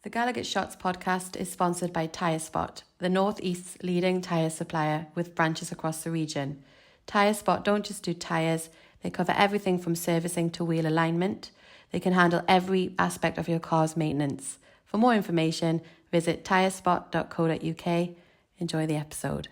The Gallowgate Shots podcast is sponsored by Tyre Spot, the North East's leading tyre supplier with branches across the region. Tyre Spot don't just do tyres, they cover everything from servicing to wheel alignment. They can handle every aspect of your car's maintenance. For more information, visit tyrespot.co.uk. Enjoy the episode.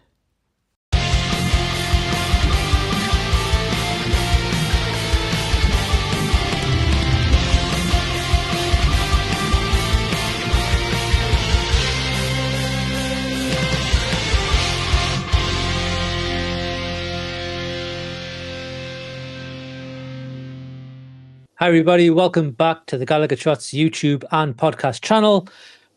Hi everybody, welcome back to the Gallowgate Shots YouTube and podcast channel.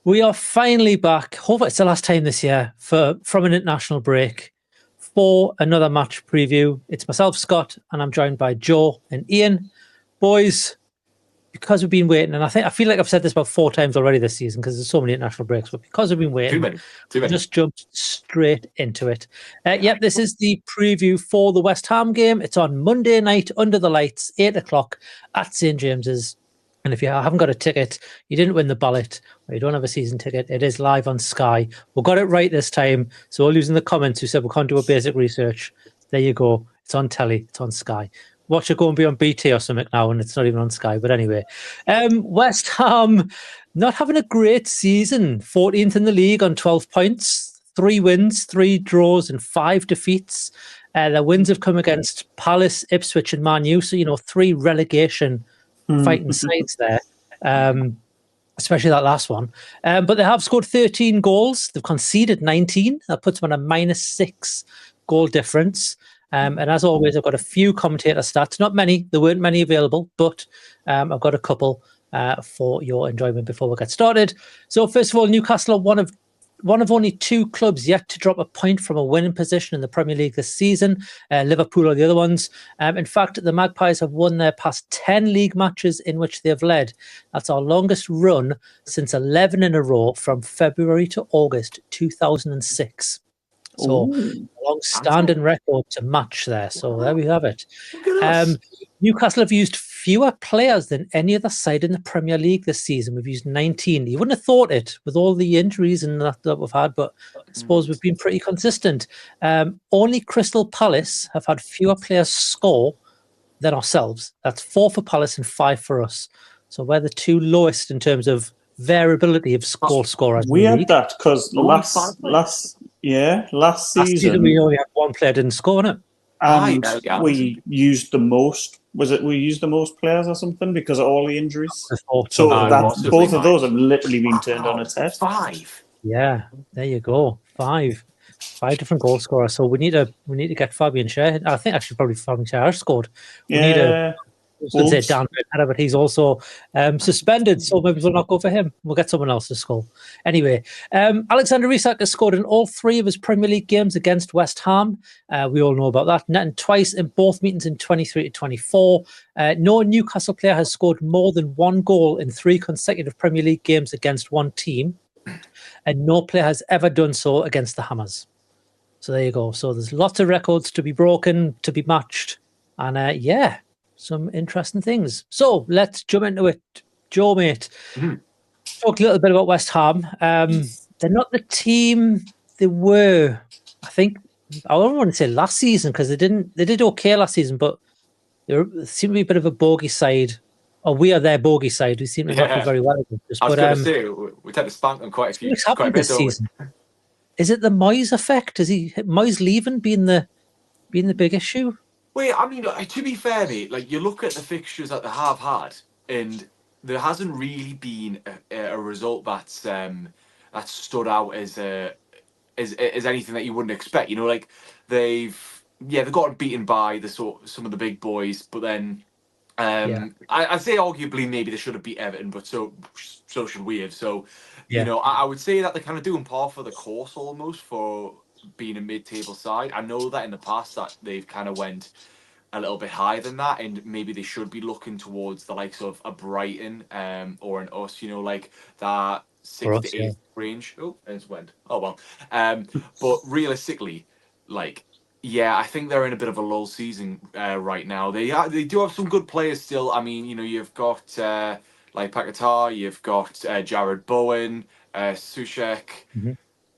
We are finally back, hopefully it's the last time this year, from an international break for another match preview. It's myself, Scott, and I'm joined by Joe and Iain. Boys, because we've been waiting, and I feel like I've said this about 4 times already this season because there's so many international breaks, but because we've been waiting, Too many. Just jumped straight into it. Yep, this is the preview for the West Ham game. It's on Monday night under the lights, 8 o'clock at St James's. And if you haven't got a ticket, you didn't win the ballot, or you don't have a season ticket, it is live on Sky. We got it right this time. So all using the comments who said we can't do a basic research, there you go. It's on telly. It's on Sky. Watch it go and be on BT or something now, and it's not even on Sky. But anyway, West Ham not having a great season. 14th in the league on 12 points, 3 wins, 3 draws, and 5 defeats. Their wins have come against Palace, Ipswich, and Man U. So 3 relegation fighting sides there, especially that last one. But they have scored 13 goals. They've conceded 19. That puts them on a -6 goal difference. And as always, I've got a few commentator stats. Not many. There weren't many available, but I've got a couple for your enjoyment before we get started. So first of all, Newcastle are one of only 2 clubs yet to drop a point from a winning position in the Premier League this season. Liverpool are the other ones. In fact, the Magpies have won their past 10 league matches in which they have led. That's our longest run since 11 in a row from February to August 2006. So a long-standing record to match there. So there we have it. Newcastle have used fewer players than any other side in the Premier League this season. We've used 19. You wouldn't have thought it with all the injuries and that we've had, but I suppose we've been pretty consistent. Only Crystal Palace have had fewer players score than ourselves. That's 4 for Palace and 5 for us. So we're the 2 lowest in terms of variability of goal scorers. We had that because last season we only had 1 player didn't score, innit? And we used the most. Was it we used the most players or something because of all the injuries? So both of those have literally been turned on its head. 5. Yeah, there you go. 5 different goal scorers. So we need to get Fabian Schär. I think actually probably Fabian Schär scored. I was going to say Dan Benner, but he's also suspended, so maybe we'll not go for him. We'll get someone else to score. Anyway, Alexander Isak has scored in all 3 of his Premier League games against West Ham. We all know about that. Netting twice in both meetings in 23-24. No Newcastle player has scored more than 1 goal in 3 consecutive Premier League games against one team. And no player has ever done so against the Hammers. So there you go. So there's lots of records to be broken, to be matched. And some interesting things. So let's jump into it. Joe, mate, talk a little bit about West Ham. They're not the team they were, I think, I don't want to say last season because they did okay last season, but they seem to be a bit of a bogey side. Or we are their bogey side. We seem to not do very well against us. I was going to say, we tend to spank them quite a bit this season. Is it the Moyes effect? Is Moyes leaving being the big issue? Wait, I mean, to be fair, mate, like you look at the fixtures that they have had, and there hasn't really been a result that's stood out as anything that you wouldn't expect. Like they've gotten beaten by some of the big boys, but then I'd say arguably maybe they should have beat Everton, but so should we have. So I would say that they're kind of doing par for the course almost for being a mid-table side. I know that in the past that they've kind of went a little bit higher than that, and maybe they should be looking towards the likes of a Brighton or an us, like that 6 to 8 range. Oh, and it's went. Oh well. But realistically, I think they're in a bit of a lull season right now. They do have some good players still. I mean, you've got like Paquetá. You've got Jared Bowen, Sushek.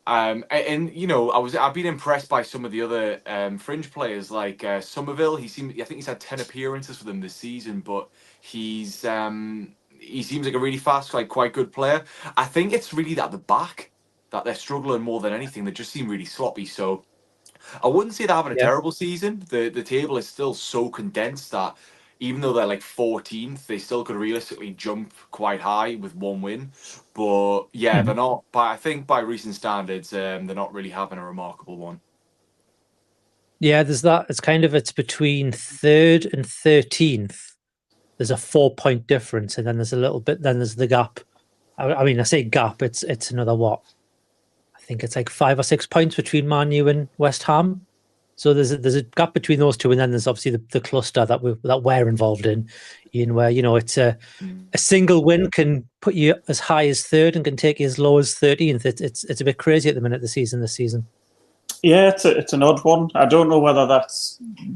And you know, I've been impressed by some of the other fringe players like Somerville. I think he's had 10 appearances for them this season, but he seems like a really fast, like quite good player. I think it's really at the back that they're struggling more than anything. They just seem really sloppy. So I wouldn't say they're having a terrible season. The table is still so condensed that even though they're like 14th, they still could realistically jump quite high with one win. But yeah, they're not. But I think by recent standards, they're not really having a remarkable one. Yeah, there's that. It's between 3rd and 13th. There's a 4-point difference, and then there's a little bit. Then there's the gap. I mean, I say gap. It's another what? I think it's like 5 or 6 points between Man U and West Ham. So there's a gap between those two, and then there's obviously the cluster that we're involved in, where it's a single win can put you as high as 3rd and can take you as low as 13th. It's a bit crazy at the minute. This season. Yeah, it's an odd one. I don't know whether that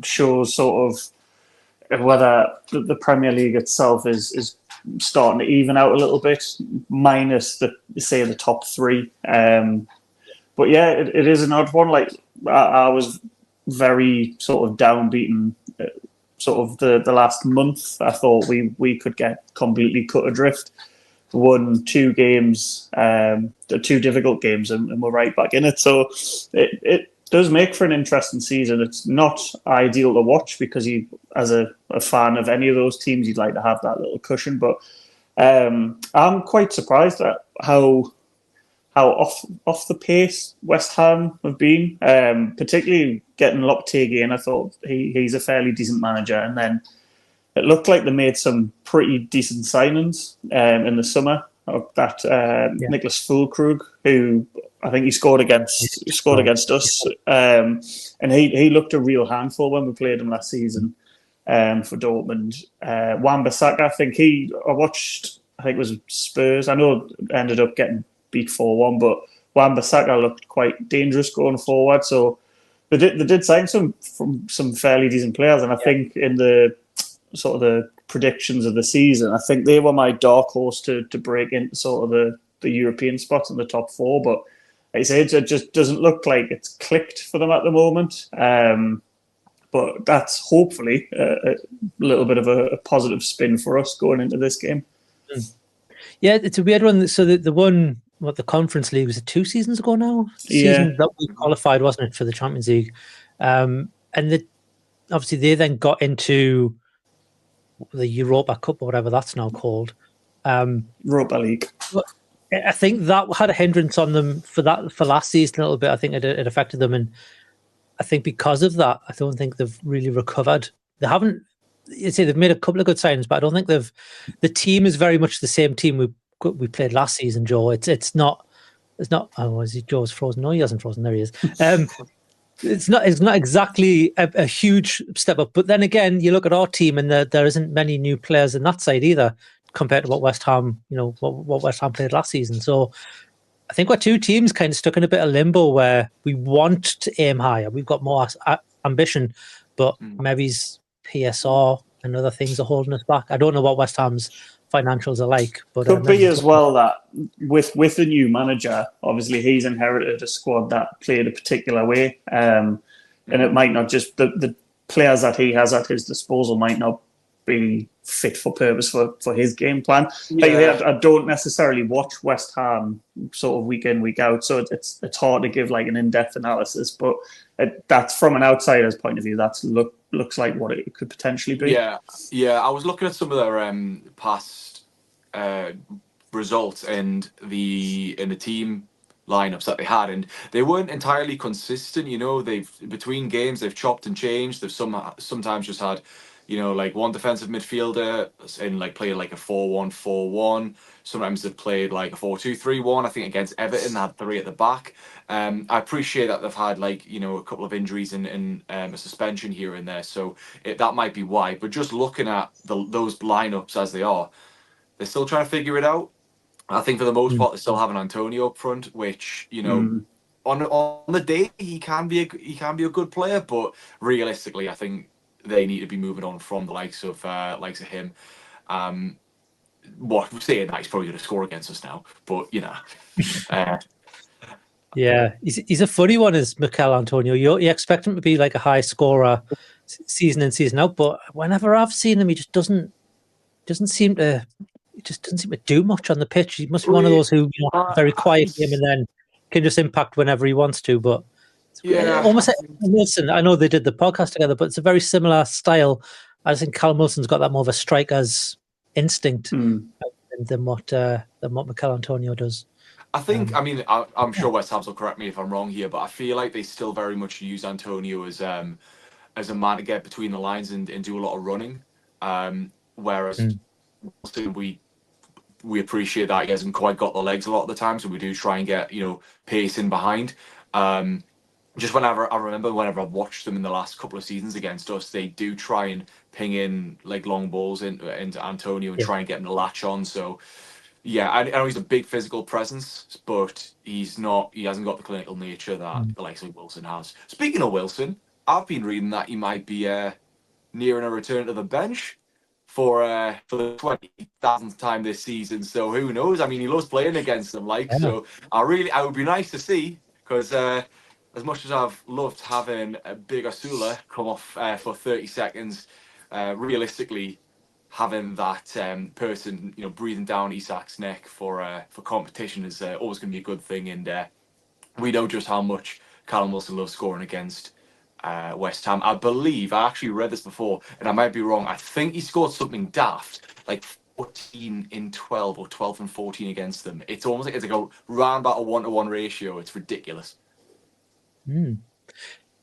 shows sort of whether the Premier League itself is starting to even out a little bit, minus the top 3. But yeah, it is an odd one. Like I was very sort of downbeaten sort of the last month. I thought we could get completely cut adrift. Won 2 games, 2 difficult games, and we're right back in it. So it does make for an interesting season. It's not ideal to watch because you, as a fan of any of those teams, you'd like to have that little cushion. But I'm quite surprised at how off the pace West Ham have been, particularly getting Lopetegui in. I thought he's a fairly decent manager, and then it looked like they made some pretty decent signings in the summer. That Nicholas Füllkrug, who I think he scored against us, and he looked a real handful when we played him last season for Dortmund. Wan-Bissaka, I think it was Spurs. I know it ended up getting beat 4-1, but Wan-Bissaka looked quite dangerous going forward. So they did sign some fairly decent players, and I think in the sort of the predictions of the season, I think they were my dark horse to break into sort of the European spots in the top 4. But like I say, it just doesn't look like it's clicked for them at the moment. But that's hopefully a little bit of a positive spin for us going into this game. Yeah, it's a weird one. So the one, the Conference League, was it 2 seasons ago now? Season that we qualified, wasn't it, for the Champions League? And obviously they then got into the Europa Cup or whatever that's now called. Europa League. I think that had a hindrance on them for last season a little bit. I think it affected them, and I think because of that, I don't think they've really recovered. They haven't. You say they've made a couple of good signings, but I don't think they've. The team is very much the same team we played last season, Joe. It's not. Oh, is he Joe's frozen? No, he hasn't frozen. There he is. It's not exactly a huge step up, but then again, you look at our team, and there isn't many new players in that side either, compared to what West Ham, what West Ham played last season. So I think we're 2 teams kind of stuck in a bit of limbo where we want to aim higher. We've got more ambition, but maybe PSR and other things are holding us back. I don't know what West Ham's financials are like, but could be as well that with the new manager, obviously he's inherited a squad that played a particular way, and it might not just the players that he has at his disposal might not be fit for purpose for his game plan. I don't necessarily watch West Ham sort of week in, week out, so it's hard to give like an in-depth analysis, but that's from an outsider's point of view. That looks like what it could potentially be. Yeah. I was looking at some of their past results and the team lineups that they had, and they weren't entirely consistent. They've between games they've chopped and changed. They've sometimes just had like one defensive midfielder and like played like a 4-1-4-1. Sometimes they've played like a 4-2-3-1. I think against Everton they had 3 at the back. I appreciate that they've had like a couple of injuries and a suspension here and there, so that might be why. But just looking at those lineups as they are, they're still trying to figure it out. I think for the most part they still have an Antonio up front, which on the day he can be a good player, but realistically I think they need to be moving on from the likes of him. what we're saying that he's probably going to score against us now, but yeah, he's a funny one, is Mikel Antonio. You expect him to be like a high scorer season in, season out, but whenever I've seen him, he just doesn't seem to do much on the pitch. He must be one of those who very quiet game and then can just impact whenever he wants to. But almost like Wilson. I know they did the podcast together, but it's a very similar style. I think Callum Wilson's got that more of a striker's instinct than what Mikel Antonio does. I think, I'm sure West Ham will correct me if I'm wrong here, but I feel like they still very much use Antonio as a man to get between the lines and do a lot of running. Whereas Wilson, we appreciate that he hasn't quite got the legs a lot of the time, so we do try and get pace in behind. Just whenever I've watched them in the last couple of seasons against us, they do try and ping in like long balls into Antonio and try and get him to latch on. So yeah, I know he's a big physical presence, but he hasn't got the clinical nature that the likes of Wilson has. Speaking of Wilson, I've been reading that he might be nearing a return to the bench for the 20,000th time this season. So who knows? I mean, he loves playing against them, so I would be nice to see, because as much as I've loved having a big Asula come off for 30 seconds, realistically, having that person, breathing down Isak's neck for competition is always going to be a good thing. And we know just how much Callum Wilson loves scoring against West Ham. I believe, I actually read this before, and I might be wrong, I think he scored something daft, like 14 in 12 or 12 and 14 against them. It's almost like it's like round about a 1-to-1 ratio. It's ridiculous.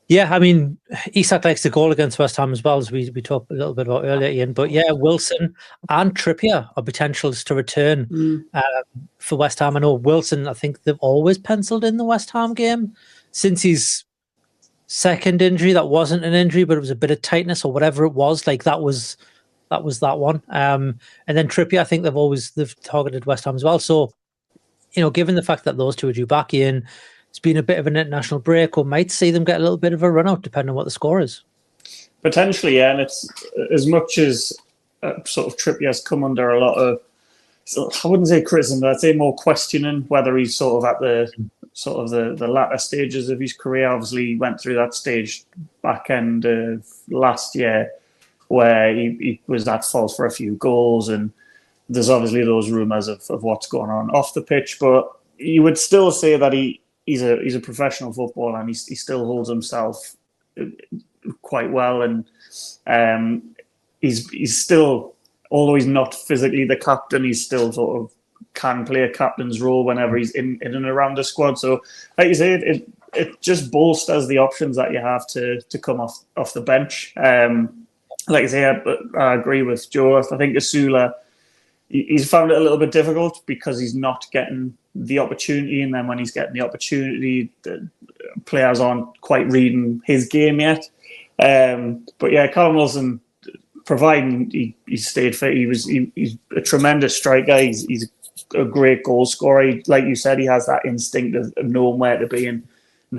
Yeah, I mean, Isak likes the goal against West Ham as well, as we talked a little bit about earlier, Ian. But yeah, Wilson and Trippier are potentials to return for West Ham. I know Wilson, I think they've always penciled in the West Ham game since his second injury. That wasn't an injury, but it was a bit of tightness or whatever it was. Like that was that one. And then Trippier, I think they've targeted West Ham as well. So, given the fact that those two are due back in, it's been a bit of an international break, or might see them get a little bit of a run out, depending on what the score is. Potentially, yeah. And it's as much as sort of Trippier has come under a lot of, I wouldn't say criticism, but I'd say more questioning whether he's sort of at the latter stages of his career. Obviously, he went through that stage back end of last year where he was at fault for a few goals, and there's obviously those rumours of what's going on off the pitch. But you would still say that he's a professional footballer, and he still holds himself quite well, and he's still, although he's not physically the captain, he's still sort of can play a captain's role whenever he's in and around the squad. So, like you say, it just bolsters the options that you have to come off the bench. Like I say, I agree with Joe. I think Asula, he's found it a little bit difficult because he's not getting the opportunity, and then when he's getting the opportunity, the players aren't quite reading his game yet. But yeah, Callum Wilson, providing he stayed fit, he's a tremendous striker. He's a great goal scorer. Like you said, he has that instinct of knowing where to be and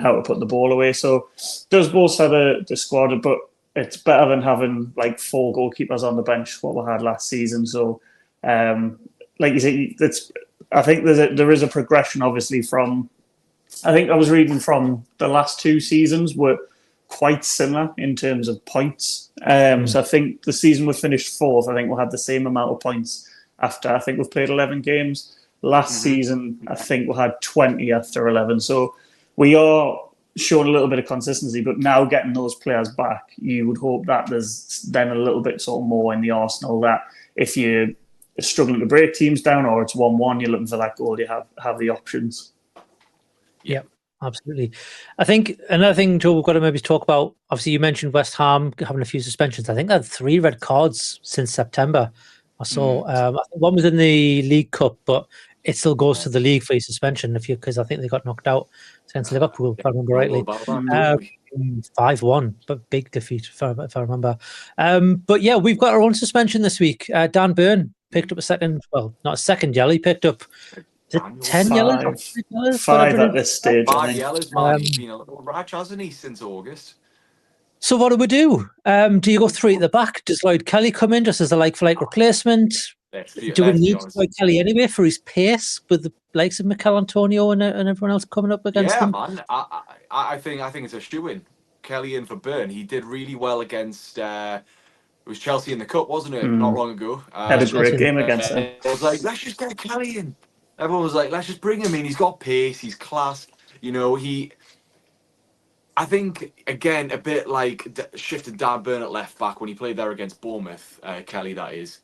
how to put the ball away. So does bolster the squad, but it's better than having like 4 goalkeepers on the bench, what we had last season. So like you say, I think there is a progression, obviously, from, I think I was reading from the last 2 seasons were quite similar in terms of points. So I think the season we finished 4th, I think we'll have the same amount of points after, I think we've played 11 games. Last season, I think we had 20 after 11. So we are showing a little bit of consistency, but now getting those players back, you would hope that there's then a little bit sort of more in the arsenal, that if you're struggling to break teams down or it's 1-1, you're looking for that goal, you have the options. Yeah, absolutely. I think another thing, Joe, we've got to maybe talk about, obviously you mentioned West Ham having a few suspensions. I think they had 3 red cards since September. I saw one was in the League Cup, but it still goes to the league for your suspension because I think they got knocked out against Liverpool, if I remember rightly. 5-1, but big defeat, if I remember. But yeah, we've got our own suspension this week. Dan Burn picked up not a second yellow. He picked up 10 yellows? 5 at this stage. 5 yellows, man. He's been a little ratch, hasn't he, since August? So what do we do? Do you go 3 at the back? Does Lloyd Kelly come in just as a like-for-like replacement? Do we need to play Kelly anyway for his pace with the likes of Mikel Antonio and everyone else coming up against him? Yeah, man. I think it's a shoe-in. Kelly in for Burn. He did really well against it was Chelsea in the Cup, wasn't it? Not long ago. Had a great game against them. It was like, let's just get Kelly in. Everyone was like, let's just bring him in. He's got pace. He's class. You know, I think, again, a bit like shifted Dan Burn at left back when he played there against Bournemouth, Kelly, that is.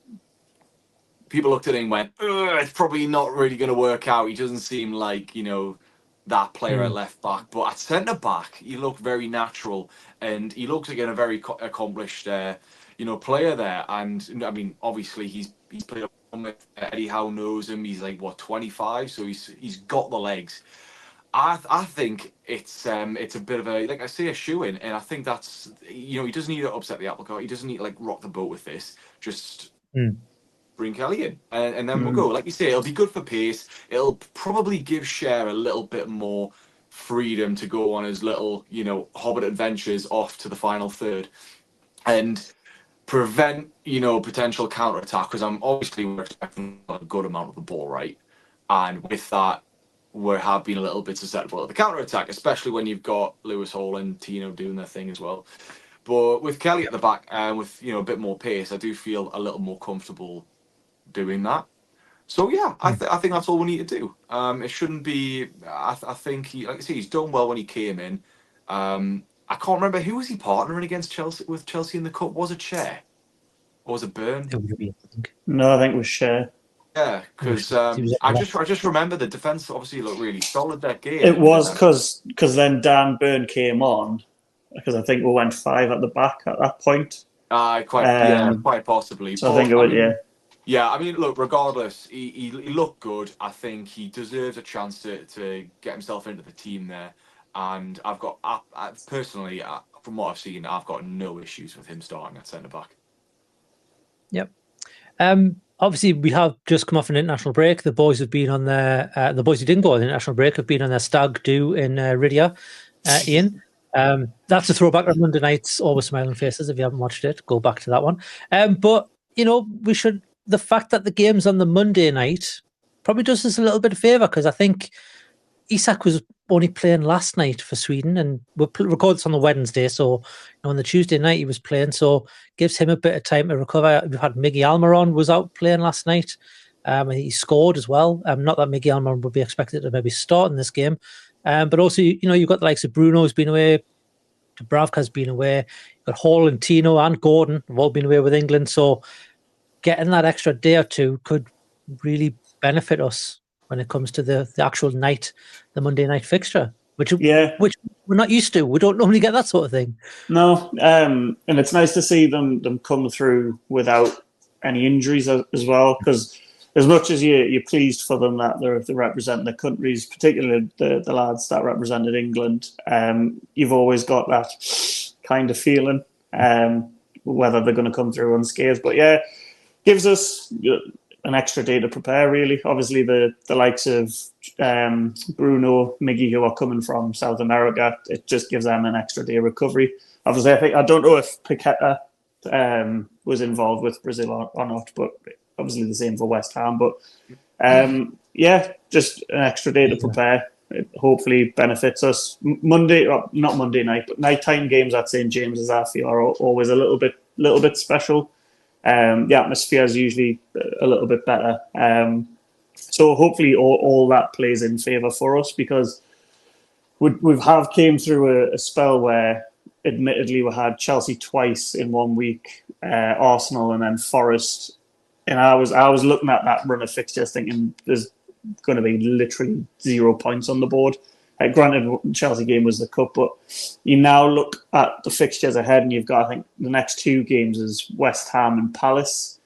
People looked at him and went, it's probably not really going to work out. He doesn't seem like, you know, that player at left back. But at centre back, he looked very natural. And he looks, again, a very accomplished, you know, player there. And, I mean, obviously, he's played with Eddie Howe knows him. He's like, what, 25? So he's got the legs. I think it's a bit of a, like I say, a shoe-in. And I think that's, you know, he doesn't need to upset the apple cart. He doesn't need to, like, rock the boat with this. Just... bring Kelly in, and then we'll go. Like you say, it'll be good for pace. It'll probably give Cher a little bit more freedom to go on his little, you know, Hobbit adventures off to the final third, and prevent, you know, potential counter attack. Because we're expecting a good amount of the ball, right? And with that, we have been a little bit susceptible to the counter attack, especially when you've got Lewis Hall and Tino doing their thing as well. But with Kelly at the back and with, you know, a bit more pace, I do feel a little more comfortable doing that. So yeah, I think that's all we need to do. It shouldn't be. I think like I say, he's done well when he came in. I can't remember who was he partnering against Chelsea in the Cup. Was it Cher or was it Burn? No, I think it was Cher. Yeah, because I just remember the defense obviously looked really solid that game. It was because then Dan Burn came on, because I think we went 5 at the back at that point. Quite possibly. So I think it was, yeah. Yeah, I mean, look, regardless, he looked good. I think he deserves a chance to get himself into the team there. And personally, from what I've seen, I've got no issues with him starting at centre-back. Yep. Obviously, we have just come off an international break. The boys have been on the boys who didn't go on the international break have been on their stag do in Ridia, Iain. That's a throwback on Monday night's Always Smiling Faces. If you haven't watched it, go back to that one. But, you know, the fact that the game's on the Monday night probably does us a little bit of favour, because I think Isak was only playing last night for Sweden, and we'll record this on the Wednesday, so on the Tuesday night he was playing, so gives him a bit of time to recover. We've had Miggy Almiron was out playing last night. He scored as well. Not that Miggy Almiron would be expected to maybe start in this game, but also, you know, you've got the likes of Bruno's been away, Dubravka's been away, you've got Hall and Tino and Gordon have all been away with England, so getting that extra day or two could really benefit us when it comes to the actual night, the Monday night fixture, which we're not used to. We don't normally get that sort of thing. No, and it's nice to see them come through without any injuries as well, because as much as you're pleased for them that they're representing their countries, particularly the lads that represented England, you've always got that kind of feeling whether they're going to come through unscathed. But yeah, gives us an extra day to prepare, really. Obviously, the likes of Bruno, Miggy, who are coming from South America, it just gives them an extra day of recovery. Obviously, I don't know if Paqueta was involved with Brazil or not, but obviously the same for West Ham. But just an extra day to prepare. It hopefully benefits us. Not Monday night, but nighttime games at St James's, I feel, are always a little bit special. The atmosphere is usually a little bit better. So hopefully all that plays in favour for us, because we've came through a spell where admittedly we had Chelsea twice in 1 week, Arsenal and then Forest. And I was looking at that run of fixtures thinking there's going to be literally 0 points on the board. Granted, the Chelsea game was the cup, but you now look at the fixtures ahead and you've got, I think, the next 2 games is West Ham and Palace.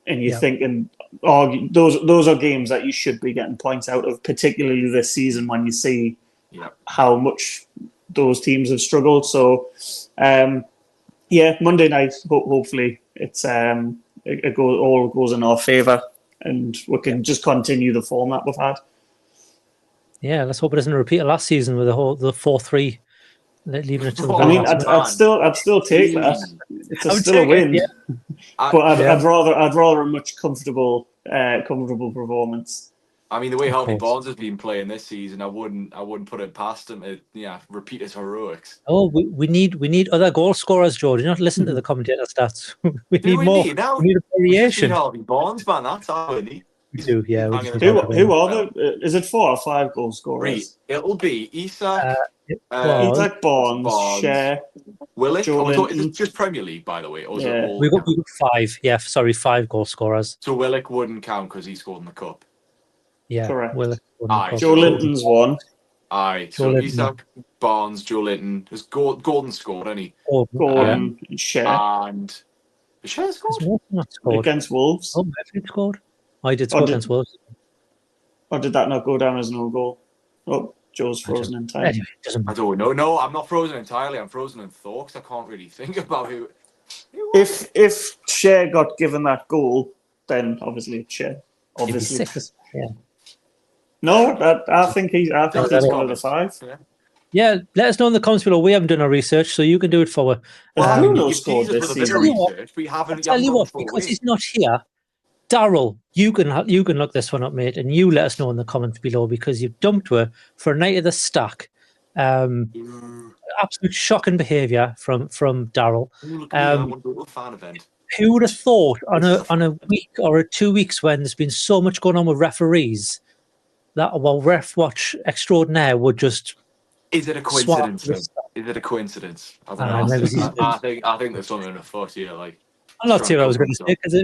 And you're thinking, those are games that you should be getting points out of, particularly this season when you see how much those teams have struggled. So, Monday night, hopefully it all goes in our favour and we can just continue the form that we've had. Yeah, let's hope it doesn't repeat last season with the 4-3, leaving it to the I mean, I'd still take that. It's still a win. Yeah. But I'd rather a much comfortable comfortable performance. I mean, the way Of Harvey course. Barnes has been playing this season, I wouldn't put it past him to repeat his heroics. Oh, we need other goal scorers, George. You not listen to the commentator stats. we Do need we more. need now? We need a We just need variation. Harvey Barnes, man. That's all we need. We do, yeah. We He's just banging need it one. Who out. are the? Is it 4 or 5 goal scorers? It'll be Isak, It was. Isak, Barnes, Shea, Willock. Joe Is Linton. it just Premier League, by the way? Or is Yeah. it all? We got 5. Yeah, sorry, 5 goal scorers. So Willock wouldn't count because he scored in the cup. Yeah, Correct. Aye, Joe Linton's one. Aye, Joe so Linton. Isak, Barnes, Joe Linton. Has Gordon scored any? Gordon, and Shea And has Shea Has scored? Wolves not scored? against Wolves. Oh, Murphy scored. I did score against Wolves. Or did that not go down as no goal? Oh, Joe's frozen in time. Anyway, it doesn't I matter. don't know. No, I'm not frozen entirely. I'm frozen in thoughts. I can't really think about who. If Shea got given that goal, then obviously it's Shea. It'd be Obviously. 6. Yeah. No, I think he's one of the 5. Yeah. Yeah, let us know in the comments below. We haven't done our research, so you can do it for us. Has You Nuno can scored tease us this with a bit of season? research, but you haven't. Tell you what, because he's not here, Daryl, you can look this one up, mate, and you let us know in the comments below because you dumped her for a night of the stack. Absolute shocking behaviour from Daryl. I want to go to a fan event. Who would have thought on a week or 2 weeks when there's been so much going on with referees that ref watch extraordinaire would just Is it a coincidence? Is it a coincidence? I don't know. I think there's something afoot here. Like I'm not sure what I was going to say because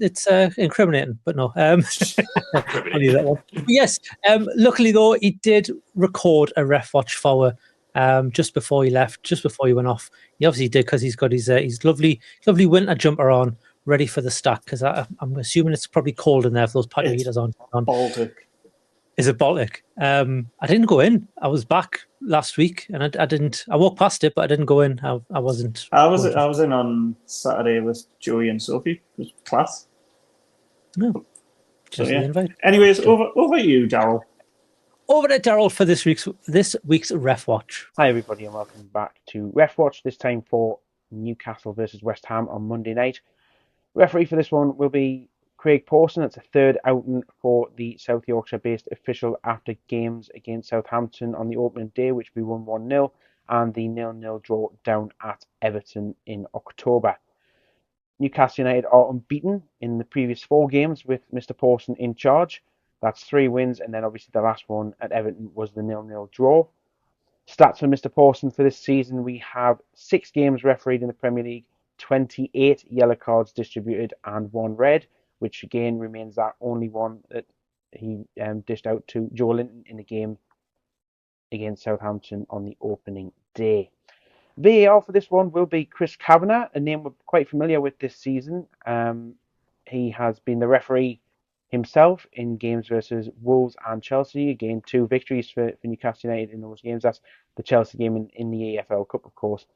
it's incriminating, but no. I'll leave that one. But yes, luckily though, he did record a ref watch for just before he left, just before he went off. He obviously did because he's got his lovely winter jumper on, ready for the stack. Because I'm assuming it's probably cold in there if those patio heaters on. Baltic. Is it Baltic? I didn't go in. I was back last week, and I didn't. I walked past it, but I didn't go in. I wasn't. I was in on Saturday with Joey and Sophie. It was class. No, just the invite. Anyways, over you, Daryl. Over to Daryl for this week's Ref Watch. Hi everybody, and welcome back to Ref Watch. This time for Newcastle versus West Ham on Monday night. Referee for this one will be Craig Pawson. It's a third outing for the South Yorkshire-based official after games against Southampton on the opening day, which we won 1-0, and the 0-0 draw down at Everton in October. Newcastle United are unbeaten in the previous 4 games with Mr. Pawson in charge. That's 3 wins, and then obviously the last one at Everton was the 0-0 draw. Stats for Mr. Pawson for this season: we have 6 games refereed in the Premier League, 28 yellow cards distributed, and 1 red, which again remains that only one that he dished out to Joe Linton in the game against Southampton on the opening day. VAR for this one will be Chris Kavanagh, a name we're quite familiar with this season. He has been the referee himself in games versus Wolves and Chelsea. Again, 2 victories for Newcastle United in those games. That's the Chelsea game in the AFL Cup, of course.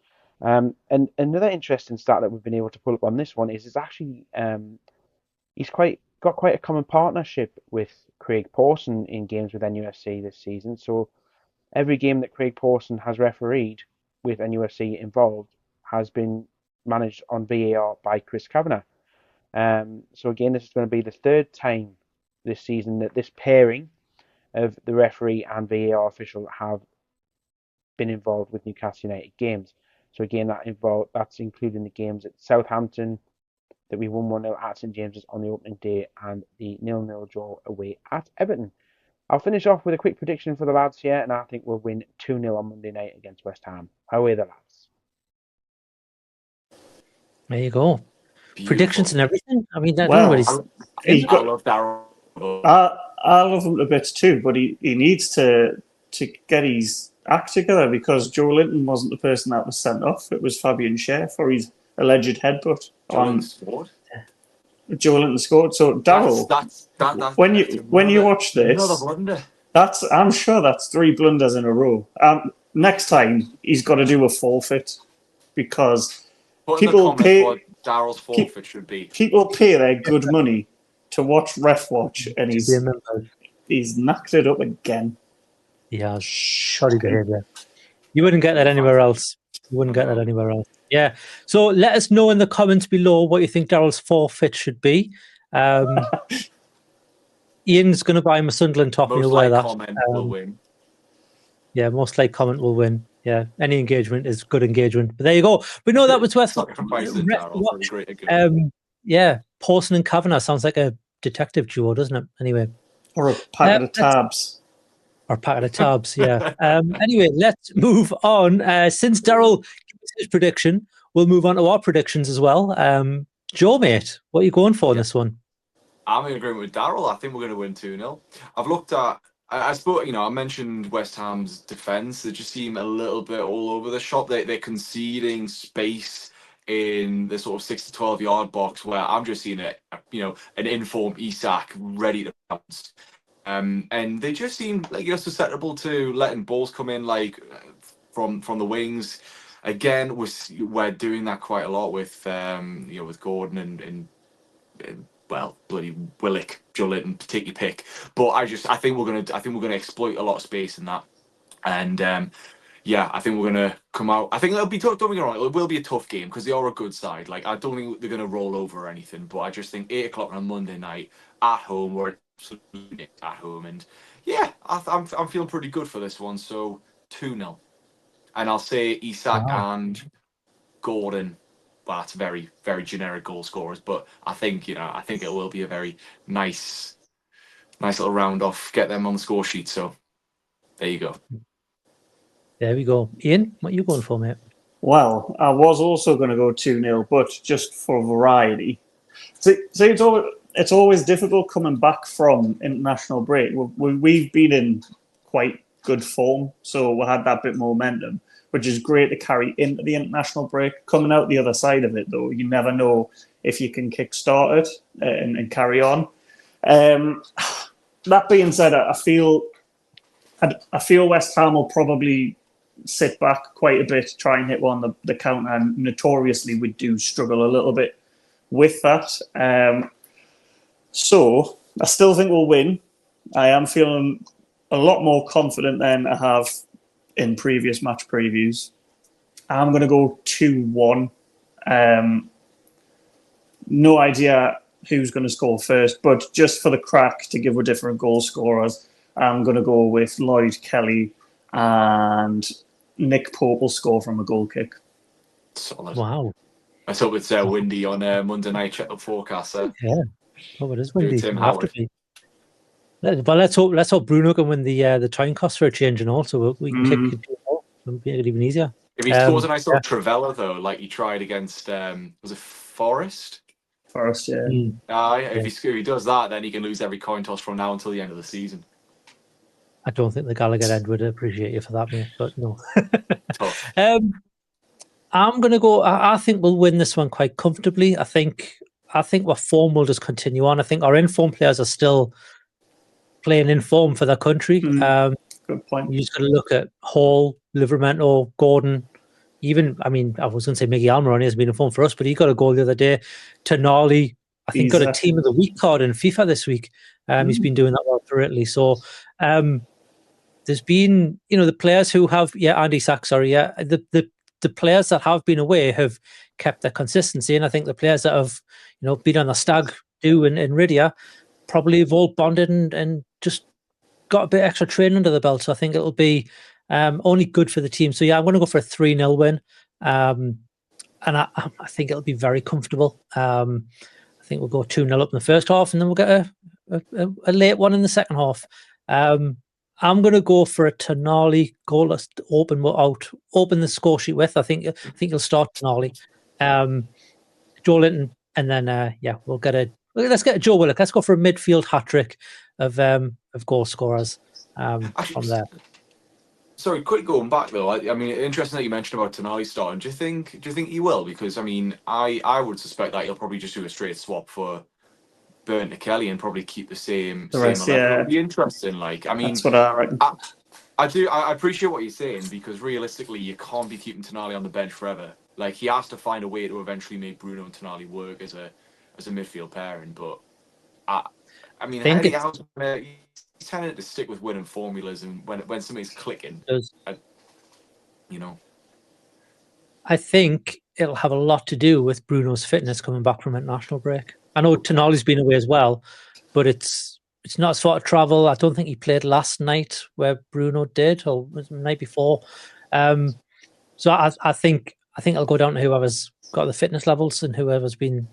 And another interesting stat that we've been able to pull up on this one is actually he's got quite a common partnership with Craig Pawson in games with NUFC this season. So every game that Craig Pawson has refereed with NUFC involved has been managed on VAR by Chris Kavanagh. So again, this is going to be the 3rd time this season that this pairing of the referee and VAR official have been involved with Newcastle United games. So again, that's including the games at Southampton that we won 1-0 at St James's on the opening day, and the 0-0 draw away at Everton. I'll finish off with a quick prediction for the lads here, and I think we'll win 2-0 on Monday night against West Ham. Howay the Lads. There you go. Beautiful. Predictions and everything. I mean, I love Daryl. I love him a bit too, but he needs to get his act together because Joe Linton wasn't the person that was sent off. It was Fabian Schär for his alleged headbutt. Joe Linton scored. So Daryl, when you watch this, I'm sure that's 3 blunders in a row. Next time he's got to do a forfeit because people pay what Daryl's forfeit should be. People pay their good money to watch Ref Watch, and he's knocked it up again. Yeah, shoddy behaviour. You wouldn't get that anywhere else. Yeah. So let us know in the comments below what you think Daryl's forfeit should be. Ian's going to buy him a Sunderland top. Most You'll wear like that. comment will win. Yeah, most like comment will win. Yeah, any engagement is good engagement. But there you go. But no, that was worth Sacrificing Darryl for the greater good. Yeah, Pawson and Kavanagh sounds like a detective duo, doesn't it? Anyway. Or a packet of tabs. Or packet of tabs, yeah. Anyway, let's move on. Since Darryl gave us his prediction, we'll move on to our predictions as well. Joe, mate, what are you going for in this one? I'm in agreement with Darryl. I think we're going to win 2-0. I've looked at, I suppose, I mentioned West Ham's defence. They just seem a little bit all over the shop. They're conceding space in the sort of 6 to 12 yard box where I'm just seeing an informed Isak ready to bounce. And they just seem like susceptible to letting balls come in from the wings. Again, we're doing that quite a lot with with Gordon and bloody Willock, Joelinton, take your pick. But I think we're gonna exploit a lot of space in that. And I think we're gonna come out. I think it'll be tough. Don't get me wrong, it will be a tough game because they are a good side. Like, I don't think they're gonna roll over or anything. But I just think 8 o'clock on a Monday night at home, we're absolutely at home, and I'm feeling pretty good for this one. So 2-0, and I'll say Isak and Gordon. Well, that's very, very generic goal scorers, but I think it will be a very nice little round off. Get them on the score sheet. So there you go. There we go. Ian, what are you going for, mate? Well, I was also going to go 2-0, but just for variety. See, it's always difficult coming back from international break. We've been in quite good form, so we had that bit more momentum, which is great to carry into the international break. Coming out the other side of it, though, you never know if you can kickstart it and carry on. That being said, I feel West Ham will probably sit back quite a bit, try and hit one the counter, and notoriously we do struggle a little bit with that. So I still think we'll win. I am feeling a lot more confident than I have in previous match previews. I'm going to go 2-1. No idea who's going to score first, but just for the crack to give with different goal scorers, I'm going to go with Lloyd Kelly, and Nick Pope will score from a goal kick. Solid. Wow. I hope it's windy on Monday night. Check the forecast. Yeah. Oh, it is windy. Tim Howard. But let's hope Bruno can win the time cost for a change, and also we can kick it more and make it even easier. If he scores a nice little Travella though, like he tried against was it Forest? Forest, yeah. If he does that, then he can lose every coin toss from now until the end of the season. I don't think the Gallowgate end would appreciate you for that, mate, but no. I'm going to go. I think we'll win this one quite comfortably. I think our form will just continue on. I think our informed players are still playing in form for their country. Good point. You just got to look at Hall, Livermore, Gordon. Even, I was going to say Miggy Almiron has been in form for us, but he got a goal the other day. Tonali, I think, got a Team of the Week card in FIFA this week. He's been doing that well for Italy. So there's been, the players who have, Andy Sack, the players that have been away have kept their consistency. And I think the players that have, been on the stag do in Rydia probably have all bonded and just got a bit extra training under the belt. So I think it'll be only good for the team. So I'm going to go for a 3-0 win. And I think it'll be very comfortable. I think we'll go 2-0 up in the first half, and then we'll get a late one in the second half. I'm going to go for a Tonali goal to open the score sheet with. I think he'll start Tonali, Joelinton, and then let's get a Joe Willock. Let's go for a midfield hat trick of goal scorers from there. Sorry, quick going back though. Interesting that you mentioned about Tonali starting. Do you think he will? Because I would suspect that he'll probably just do a straight swap for Burnt to Kelly and probably keep the same rest, level. It'll be interesting. That's what I reckon. I appreciate what you're saying, because realistically you can't be keeping Tonali on the bench forever. Like, he has to find a way to eventually make Bruno and Tonali work as a midfield pairing. But Eddie Howe's he's tending to stick with winning formulas, and when something's clicking, I think it'll have a lot to do with Bruno's fitness coming back from international break. I know Tonali's been away as well, but it's it's not sort of travel. I don't think he played last night where Bruno did, or was it the night before. So I think I'll go down to whoever's got the fitness levels and whoever's been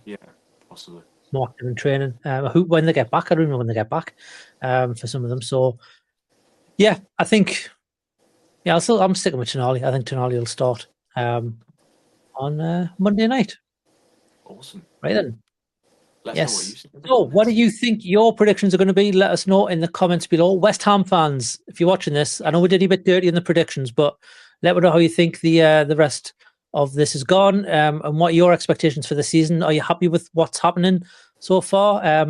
possibly more active in training. When they get back, I don't know when they get back. For some of them, so yeah, I think I'm sticking with Tonali. I think Tonali will start on Monday night. Awesome. Right then. Let Yes. us know what you think. So, what do you think your predictions are going to be? Let us know in the comments below. West Ham fans, if you're watching this, I know we did a bit dirty in the predictions, but let me know how you think the rest of this has gone, and what are your expectations for the season. Are you happy with what's happening so far?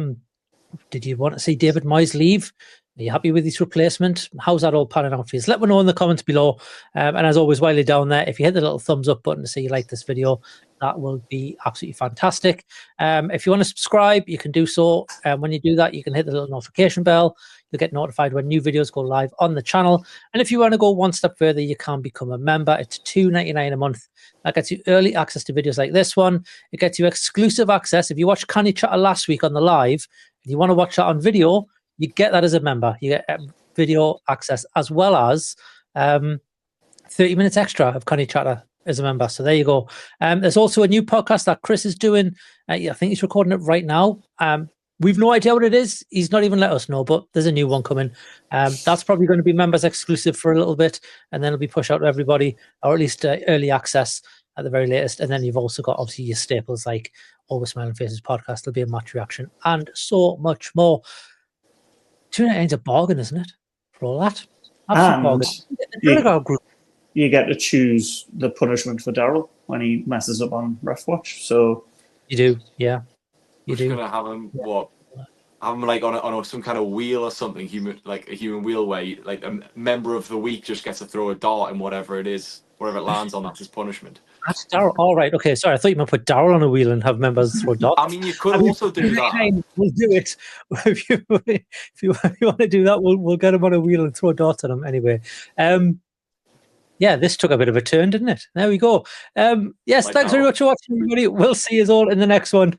Did you want to see David Moyes leave? Are you happy with his replacement? How's that all panning out for you? Let me know in the comments below. And as always, while you're down there, if you hit the little thumbs up button to say you like this video, that will be absolutely fantastic. If you want to subscribe, you can do so. When you do that, you can hit the little notification bell. You'll get notified when new videos go live on the channel. And if you want to go one step further, you can become a member. It's $2.99 a month. That gets you early access to videos like this one. It gets you exclusive access. If you watched Canny Chatter last week on the live, if you want to watch that on video, you get that as a member. You get video access as well as 30 minutes extra of Canny Chatter as a member. So there you go. There's also a new podcast that Chris is doing. I think he's recording it right now. We've no idea what it is. He's not even let us know, but there's a new one coming. That's probably going to be members exclusive for a little bit, and then it'll be pushed out to everybody, or at least early access at the very latest. And then you've also got obviously your staples like Always Smiling Faces podcast. There'll be a match reaction and so much more. $2.99 a bargain, isn't it? For all that. And bargain. You get to choose the punishment for Daryl when he messes up on Ref Watch. So you do, yeah. We're just gonna have him have him like on some kind of wheel or something, like a human wheel where like a member of the week just gets to throw a dart and whatever it lands on, that's his punishment. That's Daryl. All right, okay. Sorry, I thought you might put Daryl on a wheel and have members throw darts. I mean, you could also do that. We'll do it. If you want to do that, we'll get him on a wheel and throw darts at him anyway. Yeah, this took a bit of a turn, didn't it? There we go. Yes, thanks very much for watching, everybody. We'll see you all in the next one.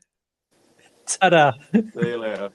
Ta-da. See you later.